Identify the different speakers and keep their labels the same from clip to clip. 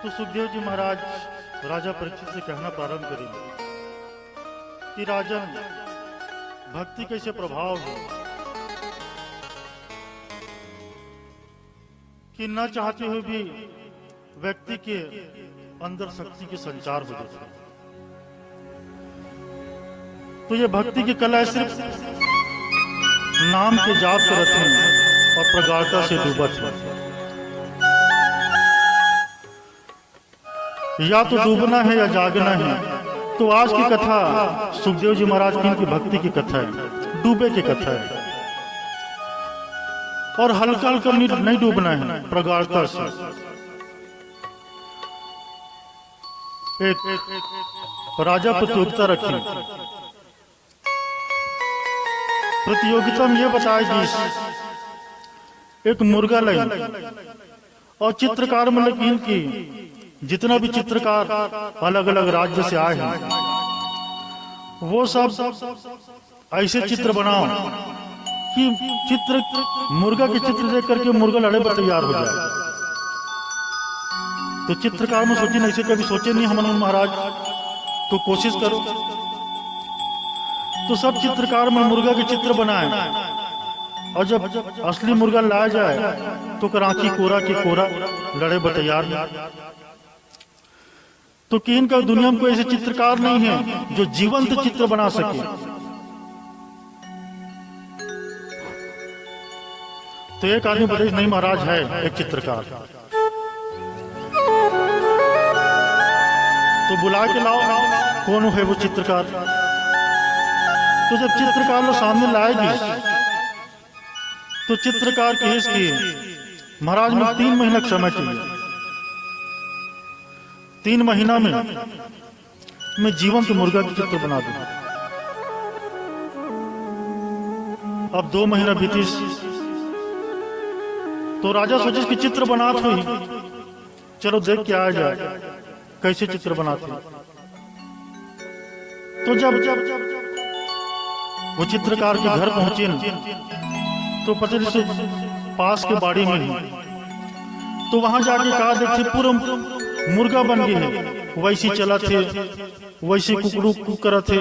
Speaker 1: तो सुखदेव जी महाराज राजा परीक्षित से कहना प्रारंभ करेंगे कि राजन, भक्ति कैसे प्रभाव है कि न चाहते हुए भी व्यक्ति के अंदर शक्ति के संचार हो जाता है। तो ये भक्ति की कला सिर्फ नाम के जाप करत हैं और प्रगाढ़ता से डूबत है। या तो डूबना है या जागना है। तो आज की कथा सुखदेव जी महाराज की भक्ति की कथा है, डूबे की कथा है। और हल्का हल्का नहीं डूबना है, प्रगाढ़ता से। एक राजा प्रतियोगिता रखी। प्रतियोगिता में यह बताएगी एक मुर्गा लाइन और चित्रकार में यकीन की जितना भी चित्रकार अलग अलग राज्य से आए हैं वो सब ऐसे चित्र बनाओ कि चित्र मुर्गा के चित्र देख करके मुर्गा लड़े पर तैयार हो जाए। तो चित्रकार में सोचे नहीं, कभी सोचे नहीं हम महाराज, तो कोशिश करो। तो सब चित्रकार में मुर्गा के चित्र बनाए और जब असली मुर्गा लाया जाए तो कराची कोरा के कोरा लड़े पर तैयार। तो कि इनका दुनिया में कोई ऐसे चित्रकार नहीं है जो जीवंत चित्र बना सके। तो एक आदमी बताइए, नहीं महाराज है एक चित्रकार। तो बुला के लाओ, कौन है वो चित्रकार। तो जब चित्रकार लोग सामने लाएगी तो चित्रकार की हिस्स की महाराज में 3 महीना का समय चाहिए। 3 महीना में मैं जीवंत मुर्गा की चित्र बना दूं। अब 2 महीना बीती तो राजा सोचे कि चित्र बनात हुई, चलो देख के आ जाए कैसे चित्र बनाते। तो जब वो चित्रकार के घर पहुंचे तो पता से पास के बाड़ी में ही, तो वहां जाके कहा देखते पूरा मुर्गा बन गए हैं, वैसी चला थे, वैसे कुकड़ू कुकर थे।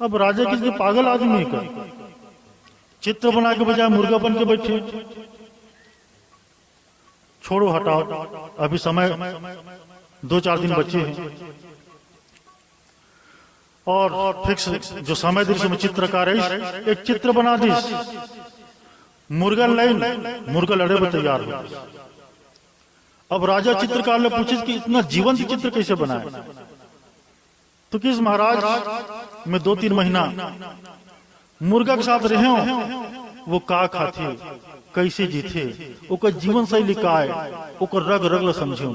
Speaker 1: अब राजा किसी पागल आदमी का चित्र बना के बजाय मुर्गा बन के बैठे। छोड़ो हटाओ, अभी समय 2-4 दिन बचे हैं और फिक्स जो समय दृश्य में चित्रकार है एक चित्र बना दी। मुर्गा लाइन, मुर्गा लड़े पर तैयार हो। अब राजा चित्रकार ने पूछे कि इतना जीवंत चित्र कैसे बनाए। तो किस महाराज में 2-3 महीना मुर्गा के साथ रहे हो, वो का खाते कैसे जीते, ओकर जीवन शैली का है, ओकर रग रग समझे।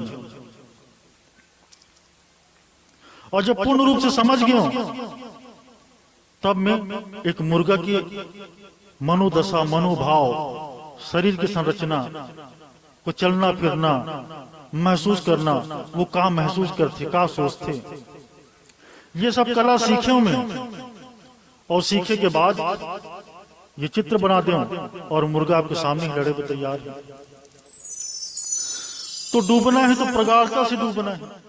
Speaker 1: और जब पूर्ण रूप से समझ गए तब मैं एक मुर्गा की मनोदशा, मनोभाव, शरीर की संरचना को चलना फिरना महसूस करना, वो का महसूस करते, का सोचते, ये सब कला सीखे में। और सीखे के बाद ये चित्र बना दे और मुर्गा आपके सामने लड़े पर तैयार है। तो डूबना है तो प्रगाढ़ता से डूबना है।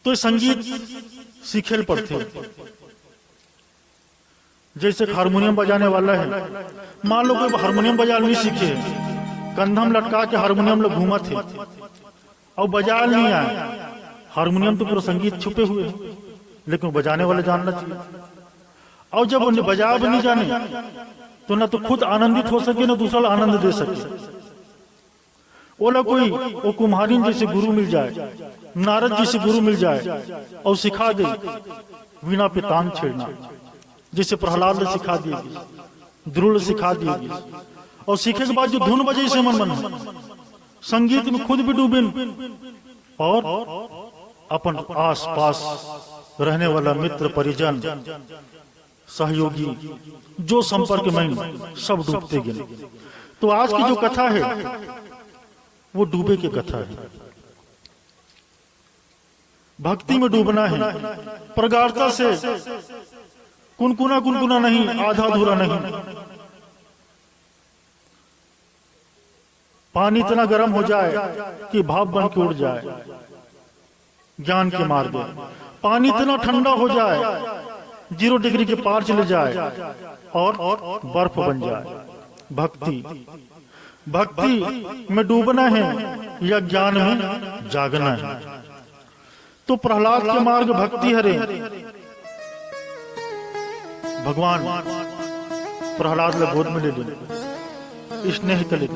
Speaker 1: तो संगीत सीखे पड़ते। जैसे हारमोनियम बजाने वाला है, मान लो कोई हारमोनियम बजाना नहीं सीखे, कंधा में लटका के हारमोनियम लोग घूमा थे और बजा नहीं आए। हारमोनियम तो पूरा संगीत छुपे हुए हैं, लेकिन बजाने वाले जानना चाहिए। और जब उन्हें बजा भी नहीं जाने तो ना तो खुद आनंदित हो सके ना दूसरा आनंद दे सके। ओला कोई वो कुम्हारिन जैसे गुरु मिल जाए, नारद जी से गुरु मिल जाए और सिखा दे वीणा पे तान छेड़ना, जैसे प्रहलाद ने सिखा दिएगी, ध्रुव सिखा दिएगी। और सीखे के बाद जो धुन बजे से मन बना, संगीत में खुद भी डूबे और अपन आस पास रहने वाला मित्र परिजन सहयोगी जो संपर्क में सब डूबते गए। तो आज की जो कथा है वो डूबे की कथा है। भक्ति में डूबना है, प्रगाढ़ता से, कुनकुना कुनकुना नहीं, आधा अधूरा नहीं। पानी इतना गर्म हो जाए कि भाप बन के उड़ जाए ज्ञान के मार्ग में। पानी इतना ठंडा हो जाए 0 डिग्री के पार चले जाए और बर्फ बन जाए। भक्ति भक्ति में डूबना है या ज्ञान में जागना है। तो प्रहलाद के मार्ग भक्ति हरे। भगवान प्रहलाद ले गोद में ले ले स्नेह कले।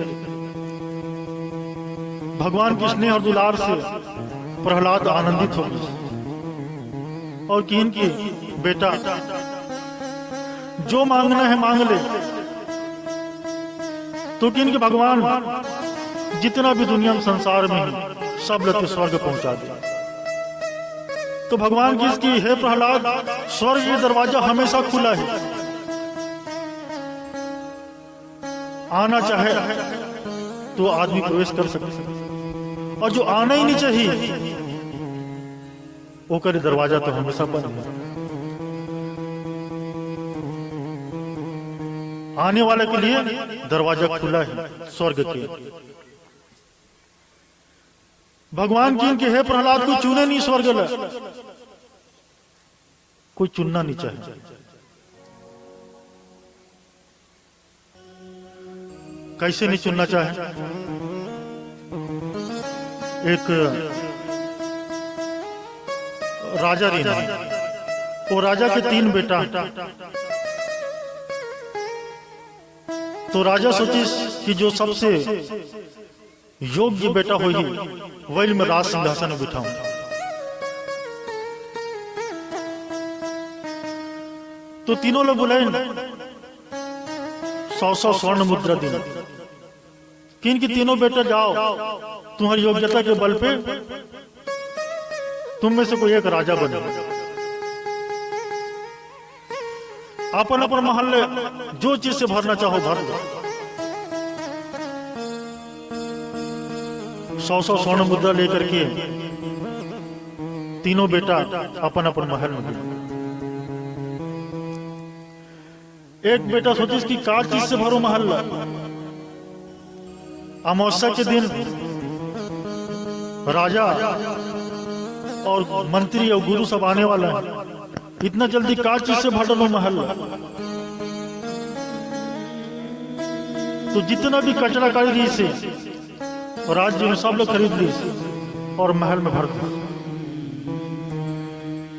Speaker 1: भगवान के स्नेह और दुलार से प्रहलाद आनंदित हो गए और कीन की बेटा जो मांगना है मांग ले। तो कीन के भगवान जितना भी दुनिया में संसार में है सब लते स्वर्ग पहुंचा दे। तो भगवान की इसकी है प्रहलाद स्वर्ग ये दरवाजा हमेशा खुला है। आना चाहे तो आदमी प्रवेश कर सकते और जो आना ही नहीं चाहिए वो करे दरवाजा तो हमेशा बंद है। आने वाले के लिए दरवाजा खुला है स्वर्ग के। भगवान की इनके है प्रहलाद कोई चुने नहीं स्वर्ग ला, कोई चुनना नहीं चाहिए। कैसे नहीं चुनना चाहे? एक राजा रहना, वो राजा के 3 बेटा। तो राजा सोची कि जो सबसे योग्य बेटा होगी वही मैं राज सिंहासन में बिठाऊं। तो तीनों लोग बुलाए 100 स्वर्ण मुद्रा दी कि इनकी तीनों बेटा जाओ तुम्हारी योग्यता के बल पे तुम में से कोई एक राजा बनो। अपन अपन महल जो चीज से भरना चाहो भर दो। 100 स्वर्ण मुद्रा लेकर के तीनों बेटा अपन अपन महल में गए। एक बेटा सोचे इसकी का चीज से भरो महल। अमावस्या के दिन राजा और मंत्री और गुरु सब आने वाला है, इतना जल्दी का चीज से भर लो महल। तो जितना भी कचरा काढ़ी से राज्य में सब लोग खरीद ली और महल में भर दिया।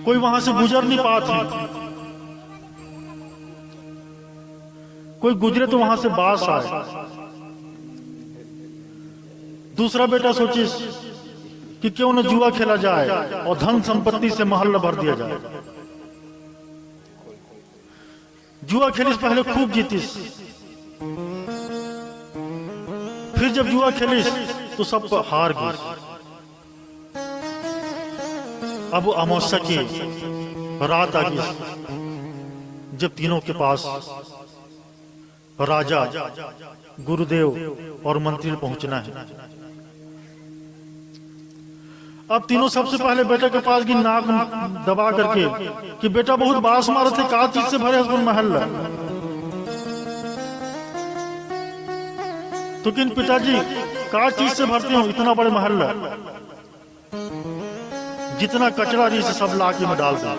Speaker 1: कोई वहां से गुजर नहीं पाता, कोई गुजरे तो वहां से बास आए। दूसरा बेटा सोचे कि क्यों न जुआ खेला जाए और धन संपत्ति से महल भर दिया जाए। जुआ खेलिस पहले खूब जीतिस, फिर जब जुआ खेलिस तो सब हार गई। अब अमावस्या की रात आ गई जब तीनों के पास राजा, गुरुदेव और मंत्री पहुंचना है। अब तीनों सबसे पहले बेटे के पास की नाक दबा करके कि बेटा बहुत बास मारे थे, का चीज से भरे हस्बैंड महल। तो किन पिताजी का चीज से भरते हो इतना बड़े महल? जितना कचरा रही से सब लाके में डाल दो।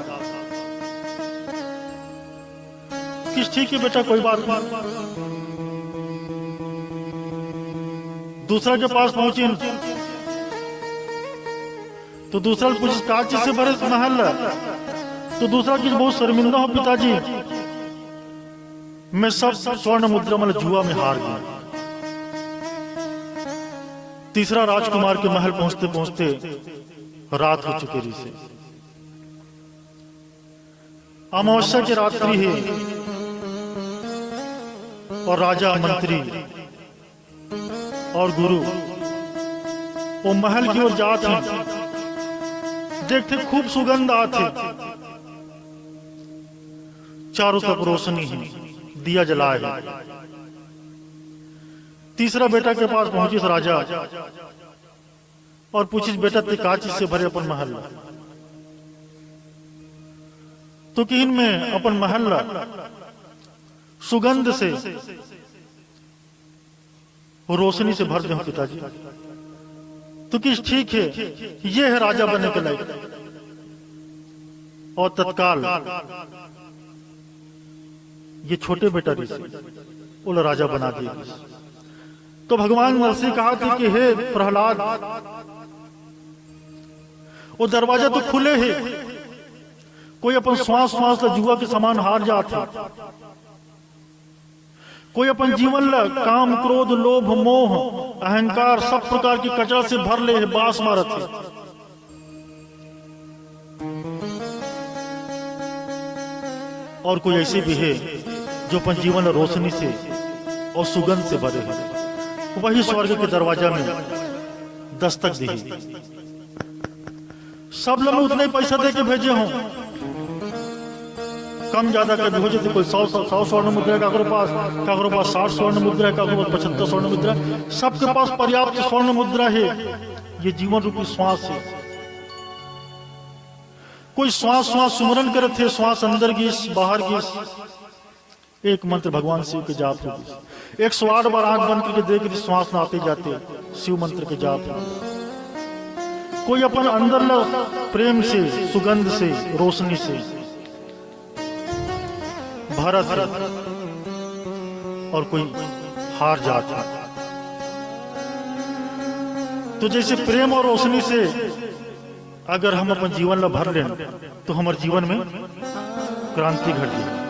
Speaker 1: किस ठीक है बेटा कोई बात नहीं। दूसरा के पास पहुंची तो दूसरा पूछ का चीज से भरे महल? तो दूसरा की बहुत शर्मिंदा हो पिताजी, मैं सब स्वर्ण मुद्रा मतलब जुआ में हार गया। तीसरा राजकुमार के महल पहुंचते पहुंचते रात हो चुकी रही से। अमावस्या की रात्रि है और राजा, मंत्री और गुरु वो महल की ओर जाते देखते खूब सुगंध आते, चारों तरफ रोशनी है, दिया जलाए है। तीसरा बेटा के पास पहुंची राजा और पूछी बेटा ते का चीज से भरे अपन महल? तो कि इनमें अपन महल सुगंध से वो रोशनी से भर दे पिताजी। तो किस ठीक है, ये है राजा बनने के लायक। और तत्काल ये छोटे बेटा ऋषि बोले राजा बना दिए। तो भगवान नरसिंह कहा था कि हे प्रहलाद, वो दरवाजा तो खुले है, कोई अपन श्वास श्वास जुआ के समान हार जाते, कोई अपन जीवन ल काम क्रोध लोभ मोह अहंकार सब प्रकार की कचरा से भर ले है, बास मारत है। और कोई ऐसे भी है जो अपन जीवन रोशनी से और सुगंध से भरे है, वही स्वर्ग के दरवाजा में दस्तक दी। सब लोग उतने पैसा दे के भेजे हों, कम ज्यादा कर हो जाते, कोई 100 स्वर्ण मुद्रा है, काकरो पास 60 स्वर्ण मुद्रा है, काकरो पास 75 स्वर्ण मुद्रा, सबके पास पर्याप्त स्वर्ण मुद्रा है। ये जीवन रूपी श्वास है। कोई श्वास श्वास सुमरन करे थे, श्वास अंदर गीस बाहर गीस, एक मंत्र भगवान शिव के जाप हो, 108 बार आंख बंद करके देख रही श्वास न आते जाते शिव मंत्र के जाप हो। कोई अपन अंदर ल प्रेम से सुगंध से रोशनी से भारत है, और कोई हार जाता। तो जैसे प्रेम और रोशनी से अगर हम अपन जीवन ला भर लें तो हमारे जीवन में क्रांति घट जाए।